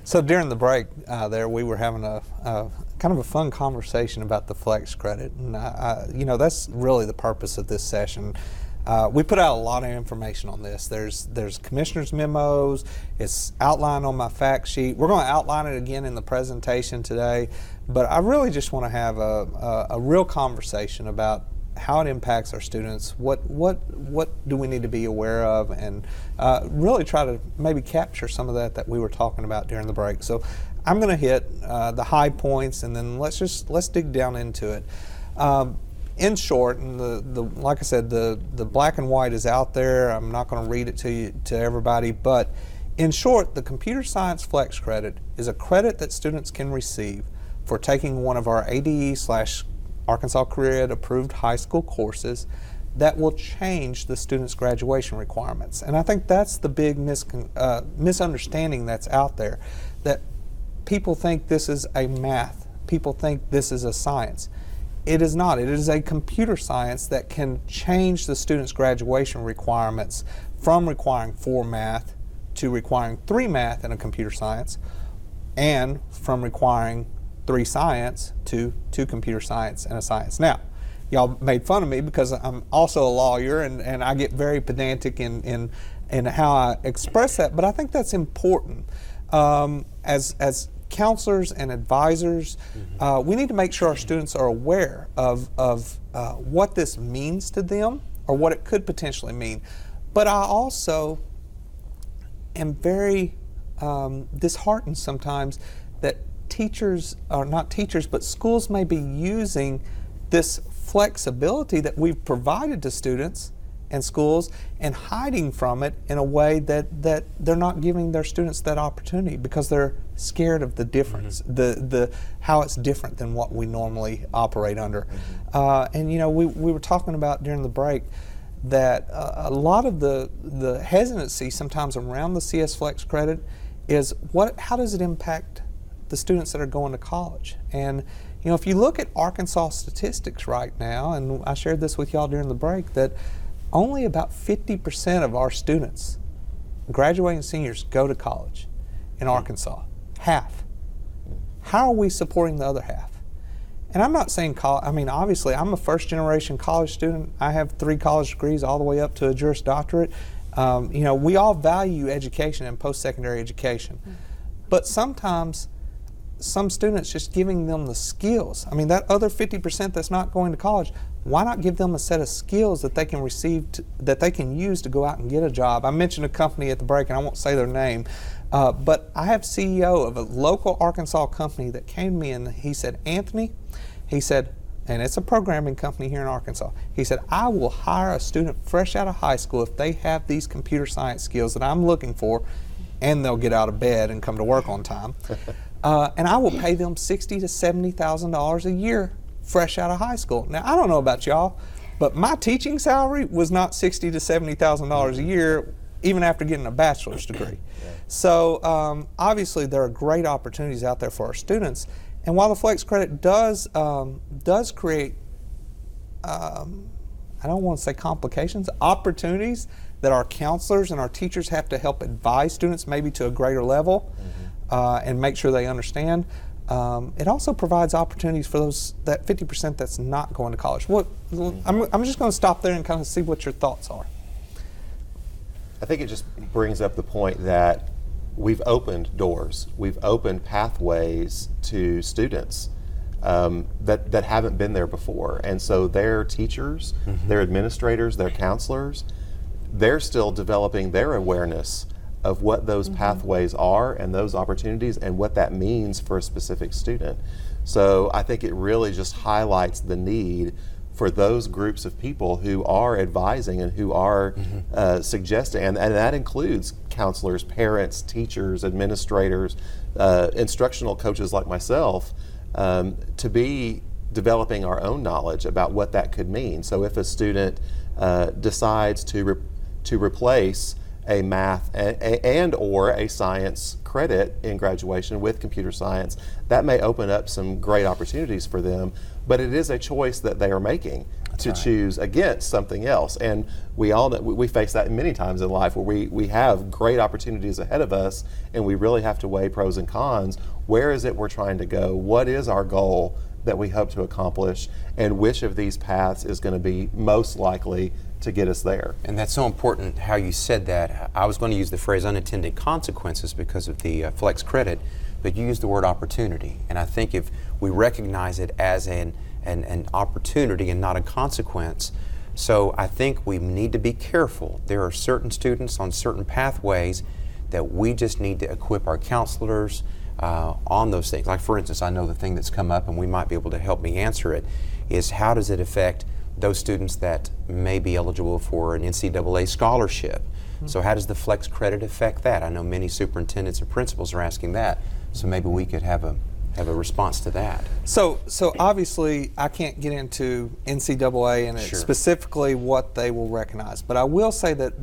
So during the break there, we were having a kind of a fun conversation about the flex credit, and you know, that's really the purpose of this session. We put out a lot of information on this. There's commissioner's memos. It's outlined on my fact sheet. We're going to outline it again in the presentation today, but I really just want to have a real conversation about how it impacts our students, what do we need to be aware of, and really try to maybe capture some of that we were talking about during the break. So I'm going to hit the high points, and then let's dig down into it. In short, and like I said, the black and white is out there. I'm not going to read it to everybody, but in short, the computer science flex credit is a credit that students can receive for taking one of our ADE/Arkansas Career Ed approved high school courses that will change the student's graduation requirements. And I think that's the big misunderstanding that's out there, that people think this is a math, people think this is a science. It is not. It is a computer science that can change the student's graduation requirements from requiring 4 math to requiring 3 math in a computer science, and from requiring 3 science to 2 computer science and a science. Now, y'all made fun of me because I'm also a lawyer, and I get very pedantic in how I express that, but I think that's important. As counselors and advisors, we need to make sure our students are aware of what this means to them, or what it could potentially mean. But I also am very disheartened sometimes that teachers, or not teachers, but schools may be using this flexibility that we've provided to students and schools and hiding from it in a way that they're not giving their students that opportunity because they're scared of the difference, the how it's different than what we normally operate under. And you know, we were talking about during the break that a lot of the hesitancy sometimes around the CS Flex credit is how does it impact the students that are going to college? And you know, if you look at Arkansas statistics right now, and I shared this with y'all during the break, that only about 50% of our students, graduating seniors, go to college in Arkansas. Half. How are we supporting the other half? And I'm not saying I mean, obviously, I'm a first-generation college student. I have 3 college degrees all the way up to a Juris Doctorate. You know, we all value education and post-secondary education. But sometimes, some students, just giving them the skills. I mean, that other 50% that's not going to college, why not give them a set of skills that they can that they can use to go out and get a job? I mentioned a company at the break, and I won't say their name, but I have CEO of a local Arkansas company that came to me and he said, Anthony, he said, and it's a programming company here in Arkansas, he said, I will hire a student fresh out of high school if they have these computer science skills that I'm looking for, and they'll get out of bed and come to work on time. And I will pay them $60,000 to $70,000 a year fresh out of high school. Now, I don't know about y'all, but my teaching salary was not $60,000 to $70,000 a year, even after getting a bachelor's degree. So obviously, there are great opportunities out there for our students. And while the flex credit does create, I don't want to say complications, opportunities that our counselors and our teachers have to help advise students maybe to a greater level, and make sure they understand. It also provides opportunities for that 50% that's not going to college. I'm just going to stop there and kind of see what your thoughts are. I think it just brings up the point that we've opened doors, we've opened pathways to students that haven't been there before. And so their teachers, their administrators, their counselors, they're still developing their awareness of what those pathways are and those opportunities and what that means for a specific student. So I think it really just highlights the need for those groups of people who are advising and who are suggesting, and that includes counselors, parents, teachers, administrators, instructional coaches like myself, to be developing our own knowledge about what that could mean. So if a student decides to replace a math and or a science credit in graduation with computer science, that may open up some great opportunities for them, but it is a choice that they are making to choose against something else. And we all know, we face that many times in life where we have great opportunities ahead of us and we really have to weigh pros and cons. Where is it we're trying to go? What is our goal that we hope to accomplish? And which of these paths is going to be most likely to get us there? And that's so important how you said that. I was going to use the phrase unintended consequences because of the flex credit, but you used the word opportunity. And I think if we recognize it as an opportunity and not a consequence, so I think we need to be careful. There are certain students on certain pathways that we just need to equip our counselors on those things. Like for instance, I know the thing that's come up and we might be able to help me answer it is how does it affect those students that may be eligible for an NCAA scholarship? So how does the flex credit affect that? I know many superintendents and principals are asking that, so maybe we could have a response to that. So obviously I can't get into NCAA and specifically what they will recognize, but I will say that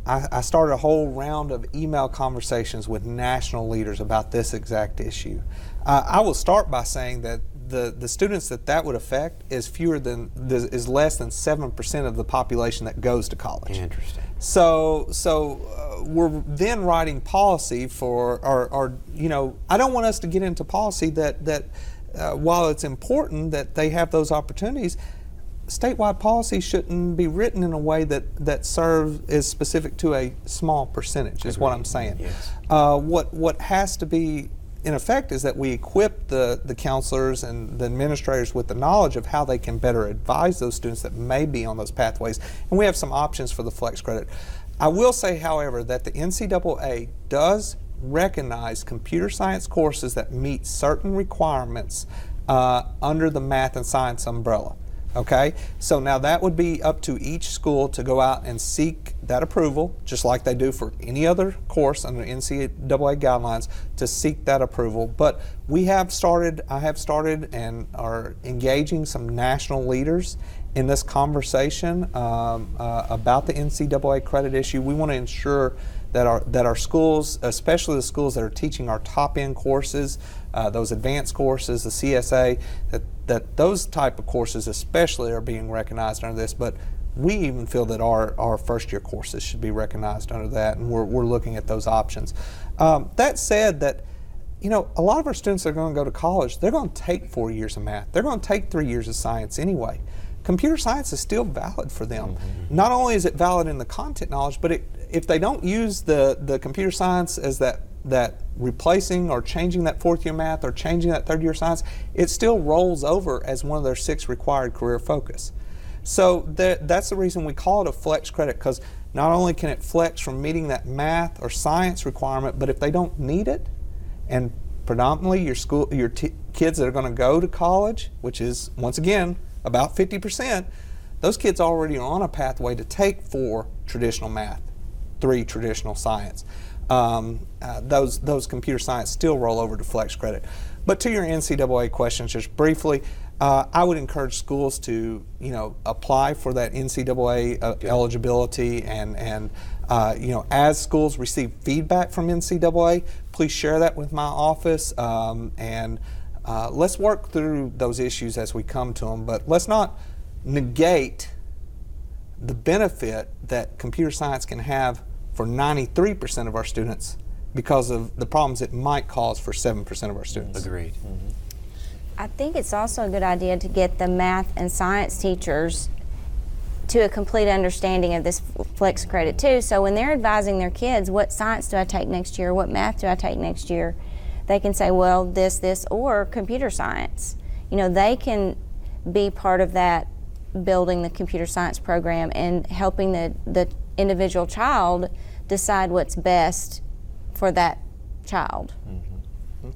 I started a whole round of email conversations with national leaders about this exact issue. I will start by saying that the students that would affect is less than 7% of the population that goes to college. Interesting. So we're then writing policy for, or I don't want us to get into policy that while it's important that they have those opportunities, statewide policy shouldn't be written in a way that is specific to a small percentage. Is what I'm saying. Yes. What has to be in effect is that we equip the counselors and the administrators with the knowledge of how they can better advise those students that may be on those pathways, and we have some options for the flex credit. I will say, however, that the NCAA does recognize computer science courses that meet certain requirements under the math and science umbrella. Okay, so now that would be up to each school to go out and seek that approval, just like they do for any other course under NCAA guidelines, to seek that approval. But I have started and are engaging some national leaders in this conversation about the NCAA credit issue. We want to ensure that our schools, especially the schools that are teaching our top-end courses, those advanced courses, the CSA, that those type of courses especially are being recognized under this, but we even feel that our first-year courses should be recognized under that, and we're looking at those options. That said, that a lot of our students that are going to go to college, they're going to take 4 years of math. They're going to take 3 years of science anyway. Computer science is still valid for them. Mm-hmm. Not only is it valid in the content knowledge, but if they don't use the computer science as that replacing or changing that fourth year math or changing that third year science, it still rolls over as one of their 6 required career focus. So that's the reason we call it a flex credit, because not only can it flex from meeting that math or science requirement, but if they don't need it, and predominantly your kids that are going to go to college, which is once again about 50%, those kids already are on a pathway to take 4 traditional math, 3 traditional science. Those computer science still roll over to flex credit. But to your NCAA questions, just briefly, I would encourage schools to apply for that NCAA eligibility, and as schools receive feedback from NCAA, please share that with my office, and let's work through those issues as we come to them. But let's not negate the benefit that computer science can have for 93% of our students because of the problems it might cause for 7% of our students. Agreed. Mm-hmm. I think it's also a good idea to get the math and science teachers to a complete understanding of this flex credit too. So when they're advising their kids, what science do I take next year, what math do I take next year, they can say, well, this, or computer science. They can be part of that, building the computer science program and helping the individual child decide what's best for that child. Mm-hmm.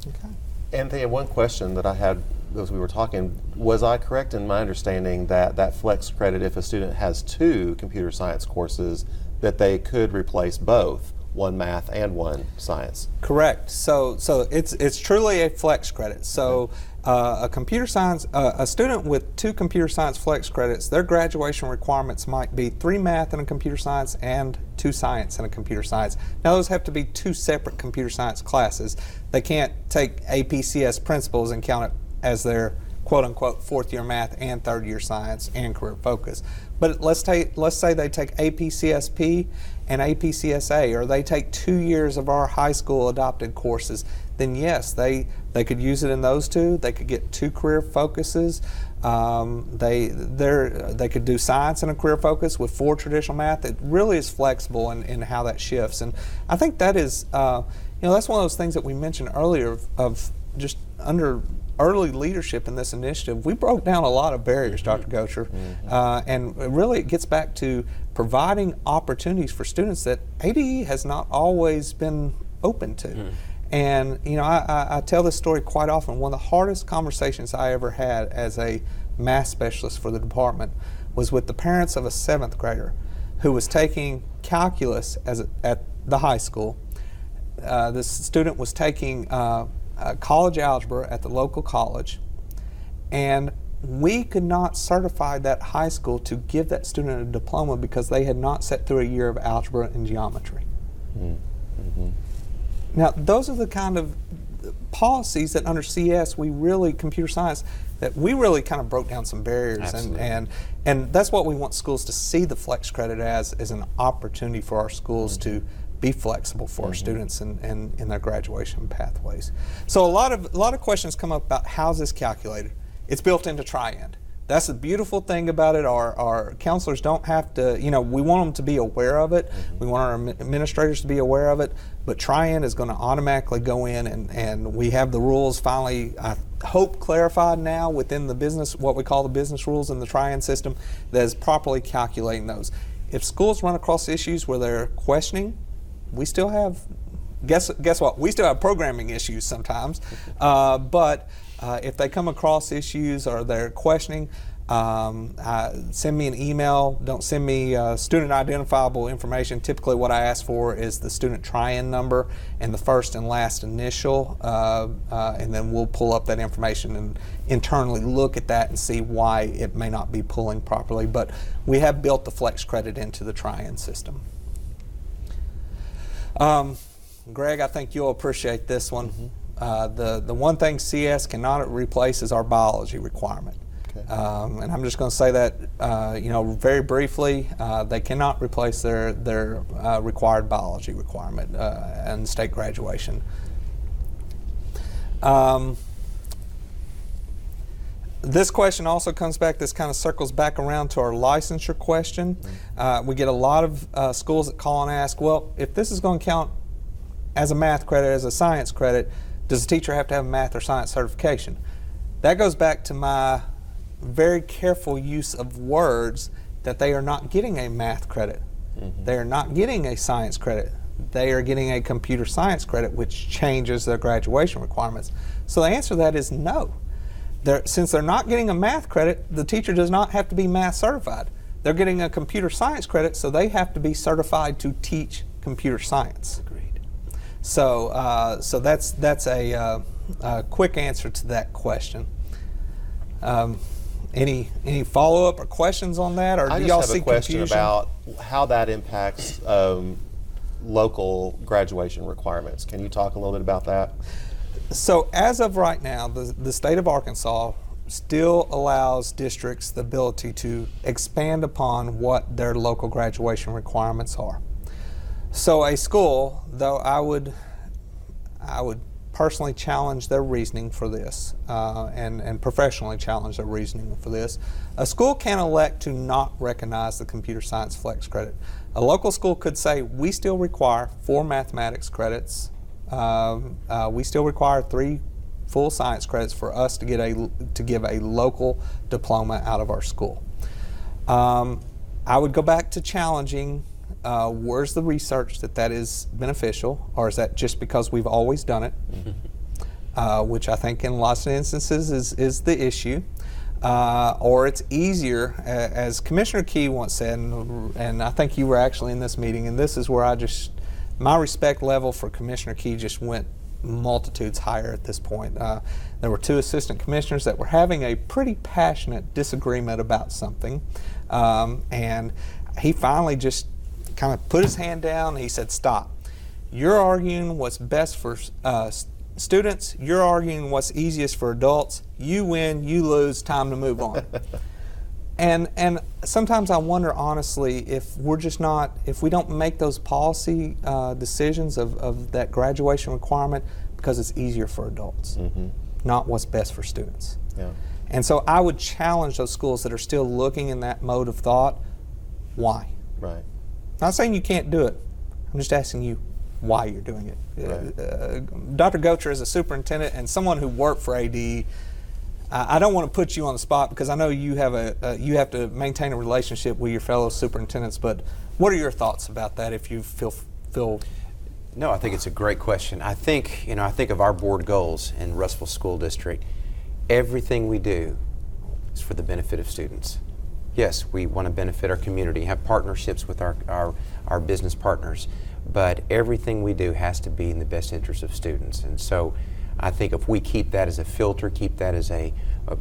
Okay. Anthony, one question that I had as we were talking, was I correct in my understanding that flex credit, if a student has 2 computer science courses, that they could replace both one math and one science. Correct. So it's truly a flex credit. So a computer science, a student with 2 computer science flex credits, their graduation requirements might be 3 math in a computer science and 2 science in a computer science. Now those have to be 2 separate computer science classes. They can't take APCS principles and count it as their quote-unquote 4th year math and 3rd year science and career focus. But let's say they take APCSP and APCSA, or they take 2 years of our high school adopted courses, then yes, they could use it in those 2. They could get 2 career focuses. They could do science and a career focus with 4 traditional math. It really is flexible in how that shifts, and I think that is that's one of those things that we mentioned earlier of just under early leadership in this initiative. We broke down a lot of barriers, Dr. Gotcher, and really it gets back to providing opportunities for students that ADE has not always been open to. And I tell this story quite often. One of the hardest conversations I ever had as a math specialist for the department was with the parents of a 7th grader who was taking calculus at the high school. This student was taking college algebra at the local college, and we could not certify that high school to give that student a diploma because they had not sat through a year of algebra and geometry. Now those are the kind of policies that under CS computer science, that we really kind of broke down some barriers. And that's what we want schools to see the flex credit as an opportunity for our schools to be flexible for our students and in their graduation pathways. So a lot of questions come up about how's this calculated. It's built into Tri-End. That's the beautiful thing about it. Our counselors don't have to, we want them to be aware of it. We want our administrators to be aware of it, but Tri-End is going to automatically go in, and we have the rules finally, I hope, clarified now within the business, what we call the business rules in the Tri-End system, that is properly calculating those. If schools run across issues where they're questioning, we still have, guess what? We still have programming issues sometimes, but if they come across issues or they're questioning, send me an email. Don't send me student identifiable information. Typically what I ask for is the student Tri-End number and the first and last initial, and then we'll pull up that information and internally look at that and see why it may not be pulling properly. But we have built the flex credit into the Tri-End system. Greg, I think you'll appreciate this one. The one thing CS cannot replace is our biology requirement. Okay. And I'm just going to say that very briefly. They cannot replace their required biology requirement in state graduation. This question also comes back, this kind of circles back around to our licensure question. We get a lot of schools that call and ask, well, if this is going to count as a math credit, as a science credit, does the teacher have to have a math or science certification? That goes back to my very careful use of words that they are not getting a math credit. They are not getting a science credit. They are getting a computer science credit, which changes their graduation requirements. So the answer to that is no. Since they're not getting a math credit, the teacher does not have to be math certified. They're getting a computer science credit, so they have to be certified to teach computer science. Agreed. So that's a quick answer to that question. Any follow-up or questions on that, or do y'all see confusion? I just have a question about how that impacts local graduation requirements. Can you talk a little bit about that? So as of right now, the state of Arkansas still allows districts the ability to expand upon what their local graduation requirements are. So a school, though I would personally challenge their reasoning for this, and professionally challenge their reasoning for this, a school can elect to not recognize the computer science flex credit. A local school could say, we still require 4 mathematics credits, we still require 3 full science credits for us to give a local diploma out of our school. I would go back to challenging, where's the research that is beneficial, or is that just because we've always done it? Which I think in lots of instances is the issue. Or it's easier, as Commissioner Key once said, and I think you were actually in this meeting, and this is where I just my respect level for Commissioner Key just went multitudes higher at this point. There were 2 assistant commissioners that were having a pretty passionate disagreement about something, and he finally just kind of put his hand down and he said, "Stop. You're arguing what's best for students. You're arguing what's easiest for adults. You win, you lose, time to move on." And sometimes I wonder, honestly, if we don't make those policy decisions of that graduation requirement because it's easier for adults, not what's best for students. Yeah. And so I would challenge those schools that are still looking in that mode of thought, why? Right. Not saying you can't do it. I'm just asking you why you're doing it. Right. Dr. Gotcher is a superintendent and someone who worked for AD. I don't want to put you on the spot because I know you have you have to maintain a relationship with your fellow superintendents. But what are your thoughts about that? If you feel No, I think it's a great question. I think of our board goals in Russellville School District. Everything we do is for the benefit of students. Yes, we want to benefit our community, have partnerships with our business partners, but everything we do has to be in the best interest of students. And so I think if we keep that as a filter, keep that as a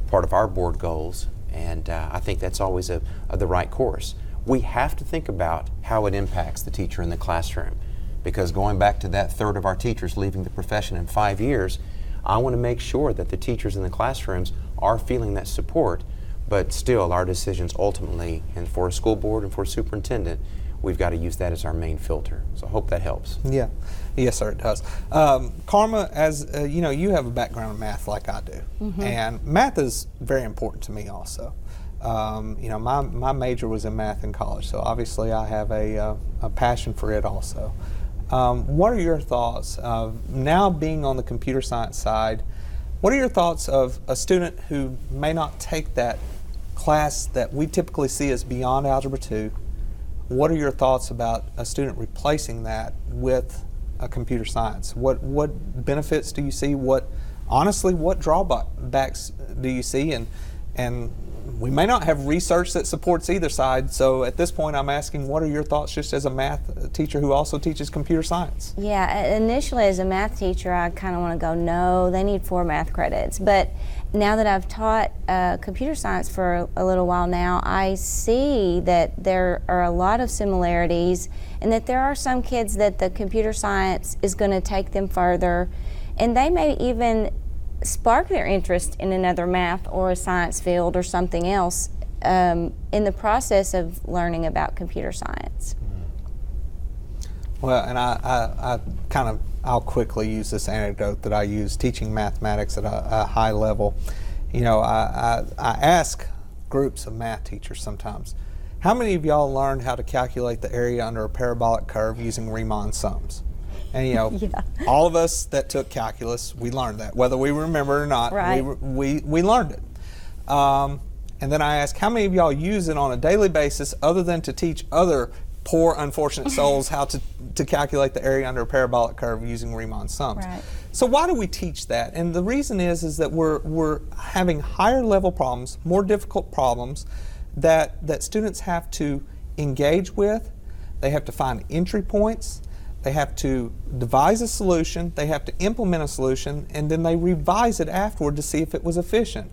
part of our board goals, and I think that's always the right course. We have to think about how it impacts the teacher in the classroom, because going back to that third of our teachers leaving the profession in 5 years, I want to make sure that the teachers in the classrooms are feeling that support, but still our decisions ultimately, and for a school board and for a superintendent, we've got to use that as our main filter. So I hope that helps. Yeah. Yes, sir, it does. Karma, as you have a background in math like I do, and math is very important to me also. My major was in math in college, so obviously I have a passion for it also. What are your thoughts of now being on the computer science side? What are your thoughts of a student who may not take that class that we typically see as beyond Algebra 2? What are your thoughts about a student replacing that with a computer science? What benefits do you see? What drawbacks do you see? And we may not have research that supports either side, so at this point I'm asking, what are your thoughts just as a math teacher who also teaches computer science? Yeah, initially as a math teacher I kind of want to go, no, they need 4 math credits. But now that I've taught computer science for a little while now, I see that there are a lot of similarities and that there are some kids that the computer science is going to take them further, and they may even spark their interest in another math or a science field or something else in the process of learning about computer science. Well, and I'll quickly use this anecdote that I use teaching mathematics at a high level. I ask groups of math teachers sometimes, how many of y'all learned how to calculate the area under a parabolic curve using Riemann sums? And Yeah. all of us that took calculus, we learned that. Whether we remember it or not, Right. we learned it. And then I ask, how many of y'all use it on a daily basis other than to teach other poor, unfortunate souls how to calculate the area under a parabolic curve using Riemann sums? Right. So why do we teach that? And the reason is that we're having higher level problems, more difficult problems that students have to engage with. They have to find entry points. They have to devise a solution, they have to implement a solution, and then they revise it afterward to see if it was efficient.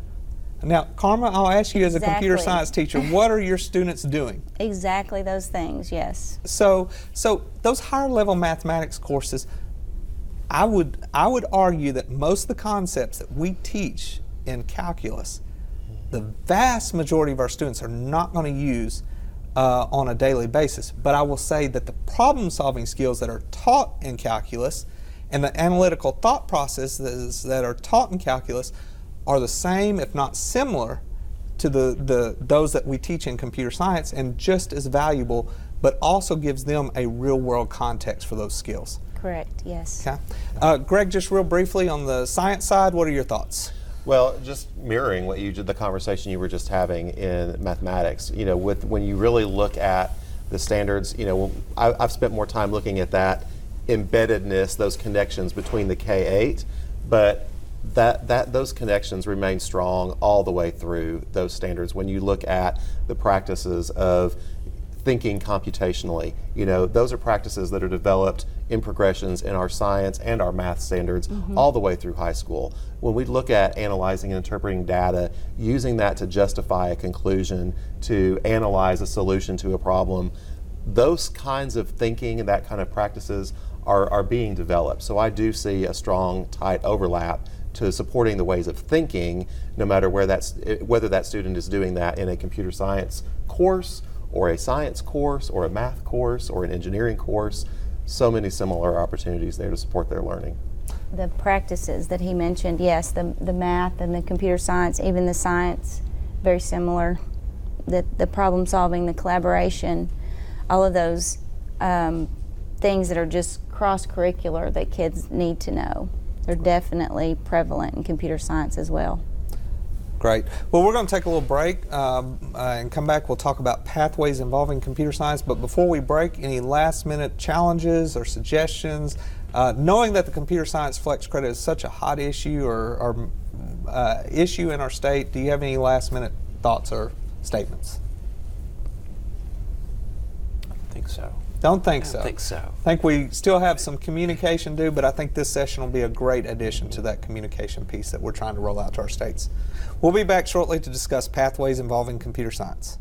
Now, Karma, I'll ask you as a computer Exactly. science teacher, what are your students doing? Exactly those things, yes. So those higher level mathematics courses, I would argue that most of the concepts that we teach in calculus, the vast majority of our students are not going to use on a daily basis. But I will say that the problem-solving skills that are taught in calculus and the analytical thought processes that are taught in calculus are the same, if not similar, to those that we teach in computer science, and just as valuable, but also gives them a real-world context for those skills. Correct, yes. Okay. Greg, just real briefly on the science side, what are your thoughts? Well, just mirroring what you did, the conversation you were just having in mathematics, when you really look at the standards, I've spent more time looking at that embeddedness, those connections between the K-8, but those connections remain strong all the way through those standards. When you look at the practices of thinking computationally. You know, those are practices that are developed in progressions in our science and our math standards all the way through high school. When we look at analyzing and interpreting data, using that to justify a conclusion, to analyze a solution to a problem, those kinds of thinking and that kind of practices are being developed. So I do see a strong, tight overlap to supporting the ways of thinking, no matter whether that student is doing that in a computer science course or a science course or a math course or an engineering course. So many similar opportunities there to support their learning. The practices that he mentioned, yes, the math and the computer science, even the science, very similar. The problem solving, the collaboration, all of those things that are just cross-curricular that kids need to know. They're definitely prevalent in computer science as well. Great. Well, we're going to take a little break and come back. We'll talk about pathways involving computer science. But before we break, any last-minute challenges or suggestions? Knowing that the computer science flex credit is such a hot issue or issue in our state, do you have any last-minute thoughts or statements? I don't think so. Don't think so. I don't think so. I think we still have some communication to do, but I think this session will be a great addition to that communication piece that we're trying to roll out to our states. We'll be back shortly to discuss pathways involving computer science.